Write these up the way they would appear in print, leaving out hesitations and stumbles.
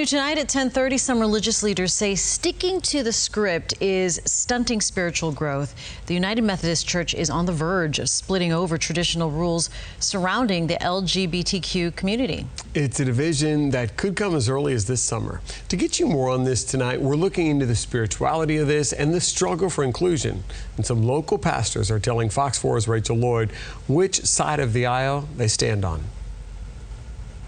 New tonight at 10:30, some religious leaders say sticking to the script is stunting spiritual growth. The United Methodist Church is on the verge of splitting over traditional rules surrounding the LGBTQ community. It's a division that could come as early as this summer. To get you more on this tonight, we're looking into the spirituality of this and the struggle for inclusion. And some local pastors are telling Fox 4's Rachel Lloyd which side of the aisle they stand on.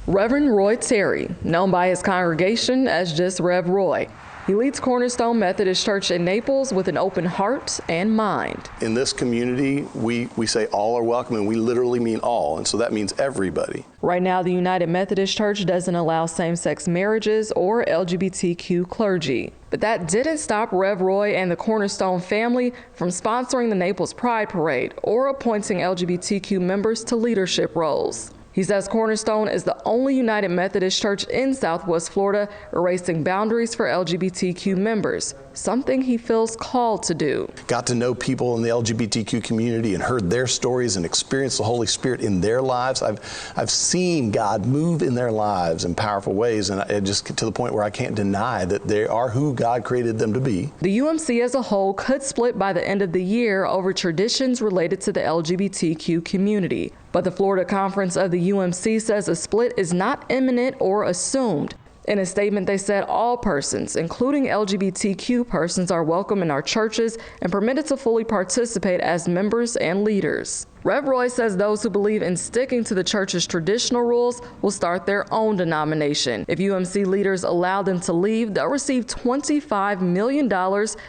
Reverend Roy Terry, known by his congregation as just Rev Roy. He leads Cornerstone Methodist Church in Naples with an open heart and mind. In this community, we say all are welcome, and we literally mean all, and so that means everybody. Right now, the United Methodist Church doesn't allow same-sex marriages or LGBTQ clergy. But that didn't stop Rev Roy and the Cornerstone family from sponsoring the Naples Pride Parade or appointing LGBTQ members to leadership roles. He says Cornerstone is the only United Methodist Church in Southwest Florida erasing boundaries for LGBTQ members, something he feels called to do. Got to know people in the LGBTQ community and heard their stories and experienced the Holy Spirit in their lives. I've seen God move in their lives in powerful ways, and I just get to the point where I can't deny that they are who God created them to be. The UMC as a whole could split by the end of the year over traditions related to the LGBTQ community. But the Florida Conference of the UMC says a split is not imminent or assumed. In a statement, they said all persons, including LGBTQ persons, are welcome in our churches and permitted to fully participate as members and leaders. Rev Roy says those who believe in sticking to the church's traditional rules will start their own denomination. If UMC leaders allow them to leave, they'll receive $25 million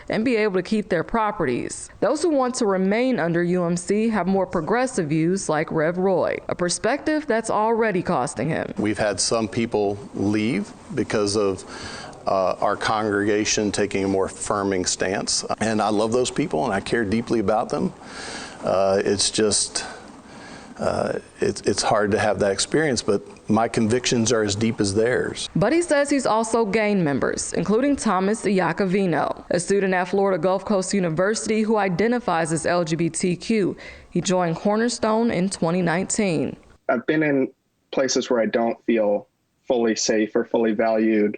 and be able to keep their properties. Those who want to remain under UMC have more progressive views like Rev Roy, a perspective that's already costing him. We've had some people leave because of our congregation taking a more affirming stance, and I love those people and I care deeply about them. It's just, it's hard to have that experience, but my convictions are as deep as theirs. But he says he's also gained members, including Thomas Iacovino, a student at Florida Gulf Coast University who identifies as LGBTQ. He joined Cornerstone in 2019. I've been in places where I don't feel fully safe or fully valued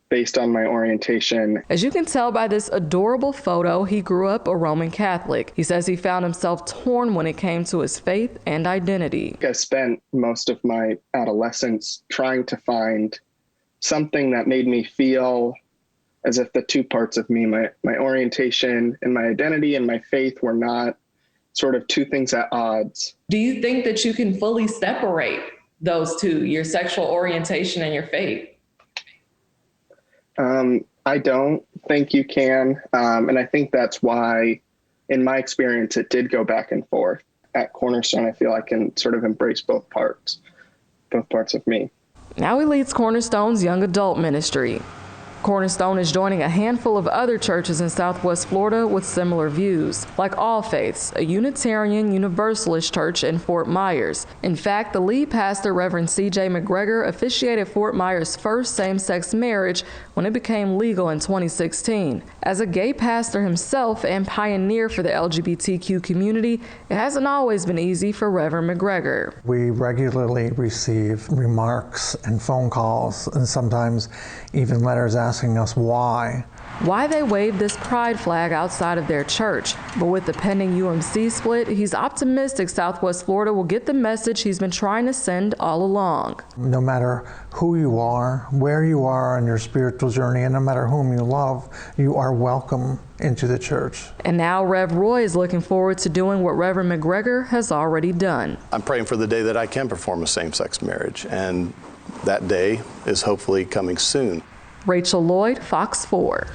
based on my orientation. As you can tell by this adorable photo, he grew up a Roman Catholic. He says he found himself torn when it came to his faith and identity. I spent most of my adolescence trying to find something that made me feel as if the two parts of me, my orientation and my identity and my faith, were not sort of two things at odds. Do you think that you can fully separate those two, your sexual orientation and your faith? I don't think you can. And I think that's why, in my experience, it did go back and forth. At Cornerstone, I feel I can sort of embrace both parts of me. Now he leads Cornerstone's young adult ministry. Cornerstone is joining a handful of other churches in Southwest Florida with similar views, like All Faiths, a Unitarian Universalist church in Fort Myers. In fact, the lead pastor, Reverend C.J. McGregor, officiated Fort Myers' first same-sex marriage when it became legal in 2016. As a gay pastor himself and pioneer for the LGBTQ community, it hasn't always been easy for Reverend McGregor. We regularly receive remarks and phone calls, and sometimes even letters asking us why they waved this pride flag outside of their church. But with the pending UMC split, he's optimistic Southwest Florida will get the message he's been trying to send all along. No matter who you are, where you are on your spiritual journey, and no matter whom you love, you are welcome into the church. And now Rev Roy is looking forward to doing what Reverend McGregor has already done. I'm praying for the day that I can perform a same-sex marriage, and that day is hopefully coming soon. Rachel Lloyd, Fox 4.